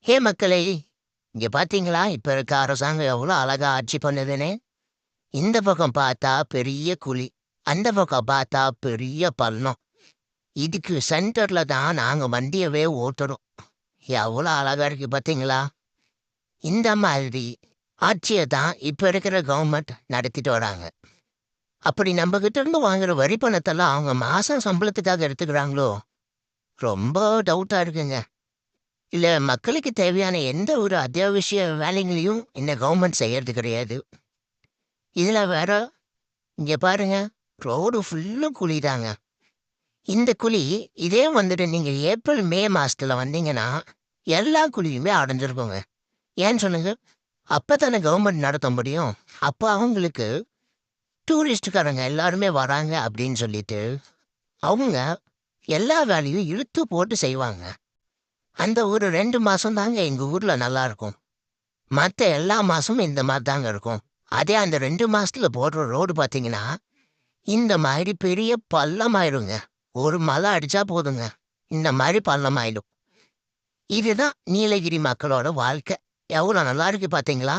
ஹே மக்களே, இங்க பாத்தீங்களா இப்ப இருக்க அரசாங்கம் எவ்வளோ அழகா ஆட்சி பண்ணுதுன்னு? இந்த பக்கம் பார்த்தா பெரிய குழி, அந்த பக்கம் பார்த்தா பெரிய பள்ளம். இதுக்கு சென்டர்ல தான் நாங்க வண்டியவே ஓட்டுறோம். எவ்வளோ அழகா இருக்கு பாத்தீங்களா? இந்த மாதிரி ஆட்சியை தான் இப்ப இருக்கிற கவர்மெண்ட் நடத்திட்டு வராங்க. அப்படி நம்ம கிட்ட இருந்து வாங்குற வரி பணத்தெல்லாம் அவங்க மாசம் சம்பளத்துக்காக எடுத்துக்கிறாங்களோ? ரொம்ப டவுட்டா இருக்குங்க. இல்ல மக்களுக்கு தேவையான எந்த ஒரு அத்தியாவசிய வேலைகளையும் இந்த கவர்மெண்ட் செய்யறது கிடையாது. இதுல வேற இங்க பாருங்க, ரோடு ஃபுல்லும் குழிதாங்க. இந்த குழி இதே வந்துட்டு நீங்க ஏப்ரல் மே மாசத்துல வந்தீங்கன்னா எல்லா குழியுமே அடைஞ்சிருக்குங்க. ஏன்னு சொல்லுங்க? அப்பதானே கவர்மெண்ட் நடத்த முடியும். அப்ப அவங்களுக்கு டூரிஸ்டுக்காரங்க எல்லாருமே வராங்க அப்படின்னு சொல்லிட்டு அவங்க எல்லா வேலையும் இழுத்து போட்டு செய்வாங்க. அந்த ஒரு 2 மாசம் தாங்க எங்க ஊர்ல நல்லா இருக்கும். மத்த எல்லா மாசமும் இந்த மாரி தாங்க இருக்கும். அதே அந்த 2 மாசத்துல போடுற ரோடு பார்த்தீங்கன்னா, இந்த மாதிரி பெரிய பள்ளமாயிருங்க. ஒரு மழை அடிச்சா போதுங்க. இந்த மாரி பள்ளமாயிடும். இதுதான் நீலகிரி மக்களோட வாழ்க்கை. எவ்வளோ நல்லா இருக்கு பார்த்தீங்களா?